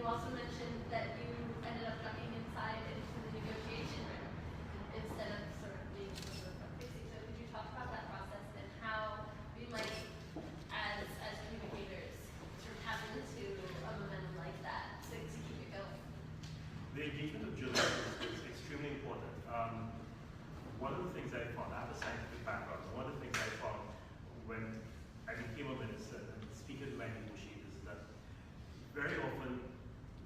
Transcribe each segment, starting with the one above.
you also mentioned that you ended up jumping inside into the negotiation room instead of sort of being sort of fixing. So could you talk about that process and how we might, as communicators, sort of tap into a momentum like that to keep it going? The engagement of journalists is extremely important. One of the things I found, I have a scientific background, one of the things I found when I became a minister and speaking to my negotiators is that very often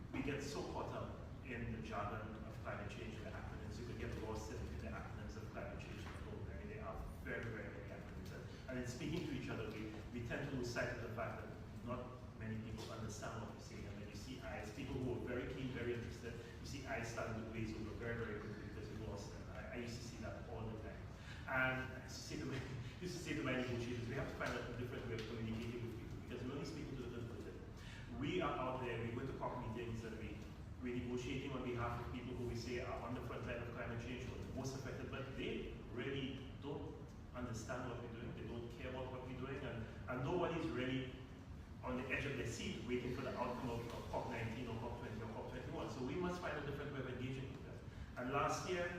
we get so caught up in the jargon of climate change and the acronyms. You could get lost in the acronyms of climate change and the whole. I mean, they are very, very many acronyms. And in speaking to each other, we tend to lose sight of the fact that not many people understand what we're saying. And then you see eyes, people who are very keen, very interested, you see eyes starting to glaze over very, very quickly because you lost them. I used to see that all the time. And I used to say to my negotiators, we have to find a different way of communicating with people because we're only speaking to the good. We are out there, we go to COP meetings and we're negotiating on behalf of people who we say are on the front line of climate change or the most affected, but they really don't understand what we're doing, they don't care about what we're doing, and nobody's really on the edge of their seat waiting for the outcome of COP19 or COP20 or COP21. So we must find a different way of engaging with them. And last year,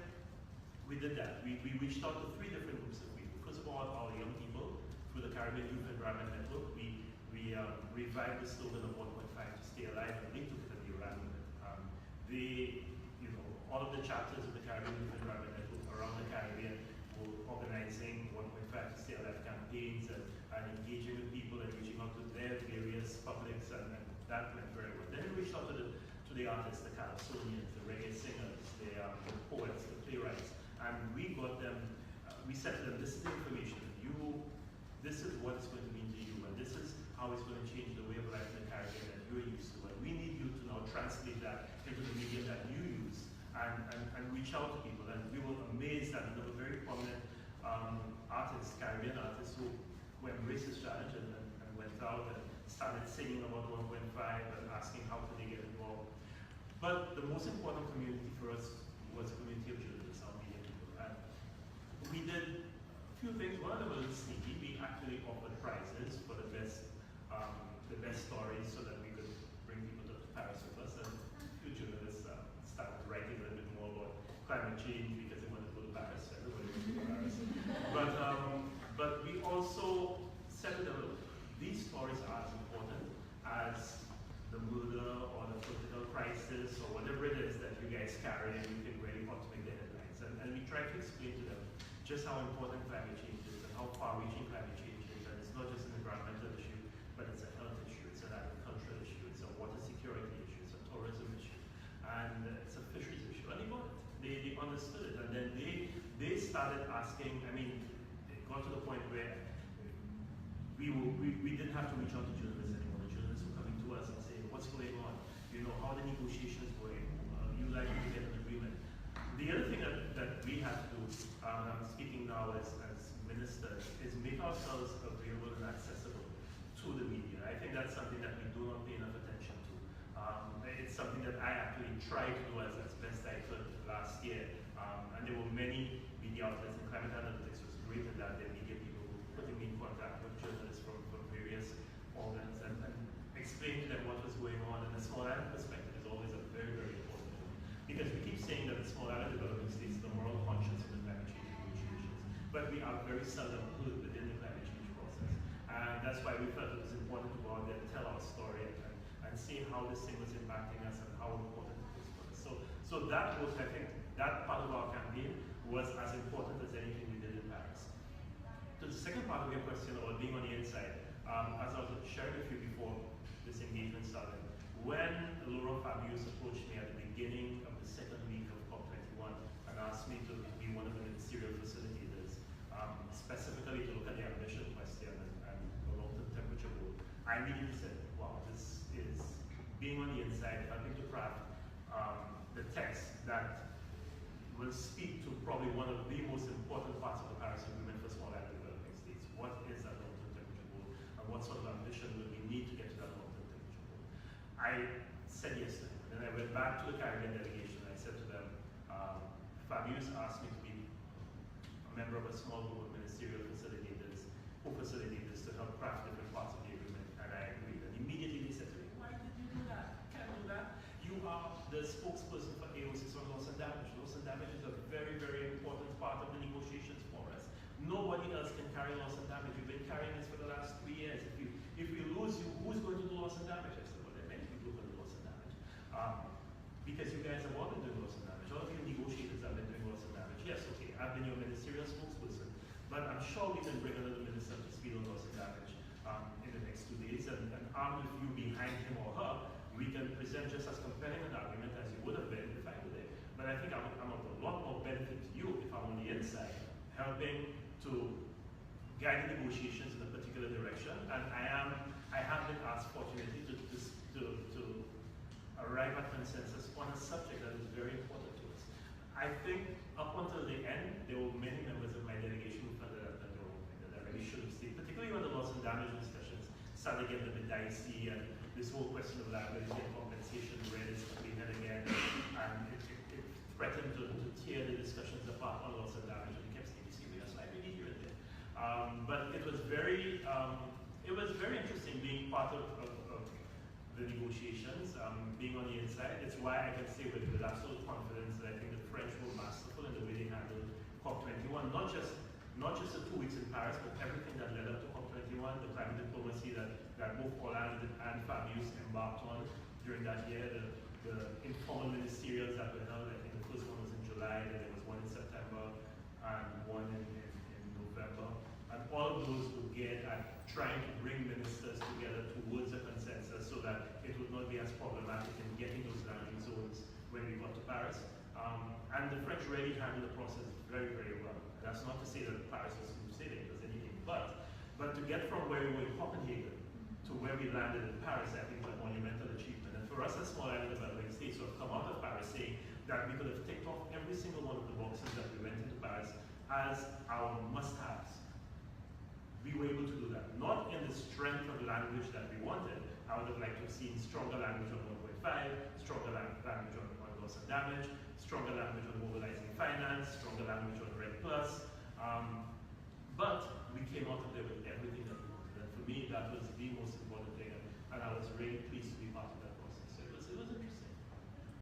we did that. We reached out to 3 different groups of people. First of all, our young people through the Caribbean Youth Environment Network. We revived the slogan of 1.5 to stay alive, and they took it and they ran with it. All of the chapters of the Caribbean Youth Environment Network around the Caribbean were organizing 1.5 to stay alive campaigns and engaging with people and reaching out to their various publics, and that went very well. Then we reached out to the artists, the Calypsonians, the reggae singers, the poets, the playwrights, and we got them, we said to them, this is the information, this is what it's going to mean to you, and this is how it's going to change the way of life in the Caribbean that you're used to. And we need you to now translate that into the medium that you use and reach out to people. And we were amazed that there were very prominent artists, Caribbean artists, who embraced this challenge and went out and started singing about 1.5 and asking how could they get involved. But the most important community for us was the community of journalists, our media people. And we did a few things. One of them was a little sneaky. We actually offered prizes for the best stories so that we could bring people to Paris with us. And a few journalists started writing a little bit more about climate change because they wanted to go to Paris. Everybody wants to go to Paris. But we also said to them, look, these stories are as important as the murder or the political crisis or whatever it is that you guys carry, and you can really want to make the headlines. And we try to explain to them just how important climate change is and how far-reaching climate change is. And it's not just an environmental issue, but it's a health issue, it's an agricultural issue, it's a water security issue, it's a tourism issue, and it's a fisheries issue. And they got it. They understood it. And then they started asking, I mean, it got to the point where we didn't have to reach out to journalists anymore. The journalists were coming to us and saying, what's going on? How the negotiations going? You like to get an agreement? The other thing that we have to do, I'm speaking now as ministers, is make ourselves available and accessible to the media. I think that's something that we do not pay enough attention to. It's something that I actually tried to do as best I could last year. And there were many media outlets, and Climate Analytics was great at that. There are media people who putting me in contact with journalists from various organs and explain to them what was going on. And the small island perspective is always a very, very important one. Because we keep saying that the small island developing states are the moral conscience of the climate change negotiations, but we are very seldom heard within the climate change process. And that's why we felt it was important to go out there and tell our story and see how this thing was impacting us and how important it is for us. So that was, I think, that part of our campaign was as important as anything we did in Paris. To the second part of your question about being on the inside, as I was sharing with you before this engagement started, when Laura Fabius approached me at the beginning of the second week of COP21 and asked me to be one of the ministerial facilitators, specifically to look at the ambition question and the long-term temperature goal, I immediately said, wow, this is being on the inside, helping to craft the text that will speak to probably one of the most important parts of the Paris Agreement for small island developing states. What is that long-term temperature goal, and what sort of ambition will we need to get to that long-term temperature goal? I said yes to him, and then I went back to the Caribbean delegation and I said to them, Fabius asked me to be a member of a small group of ministerial facilitators who facilitate this to help craft different parts of the agreement, and I agreed. And immediately they said to me, why did you do that? Can't do that. the spokesperson for AOCs on loss and damage. Loss and damage is a very, very important part of the negotiations for us. Nobody else can carry loss and damage. We've been carrying this for the last 3 years. If we lose you, who's going to do loss and damage? I said, well, there are many people who do loss and damage. Because you guys have all been doing loss and damage. All of you negotiators have been doing loss and damage. Yes, okay, I've been your ministerial spokesperson, but I'm sure we can bring another minister to speed on loss and damage in the next 2 days, and armed with you behind him or her, we can present just as compelling an argument as you would have been if I were there. But I think I'm of a lot more benefit to you if I'm on the inside, helping to guide the negotiations in a particular direction, and I have been asked fortunately to arrive at consensus on a subject that is very important to us. I think up until the end, there were many members of my delegation who felt that I really should have stayed, particularly when the loss and damage discussions started getting a bit dicey, and this whole question of liability and compensation reared its ugly head again, and it threatened to tear the discussions apart on loss and damage, and we kept saying, see, we are slightly here and there. But it was very interesting being part of the negotiations, being on the inside. It's why I can say with absolute confidence that I think the French were masterful in the way they handled COP21, not just the 2 weeks in Paris, but everything that led up to COP21, the climate diplomacy that both Hollande and Fabius embarked on during that year, the informal ministerials that were held. I think the first one was in July, then there was one in September, and one in November. And all of those were geared at trying to bring ministers together towards a consensus so that it would not be as problematic in getting those landing zones when we got to Paris. And the French really handled the process very, very well. That's not to say that Paris was smooth sailing, it was anything but to get from where we were in Copenhagen to where we landed in Paris, I think is a monumental achievement. And for us, a small island developing state, to have come out of Paris saying that we could have ticked off every single one of the boxes that we went into Paris as our must-haves. We were able to do that. Not in the strength of language that we wanted. I would have liked to have seen stronger language on 1.5, stronger language on loss and damage, stronger language on mobilizing finance, stronger language on RED+. But we came out of there with everything that we wanted. And for me, that was the most important thing. And I was really pleased to be part of that process. So it was interesting.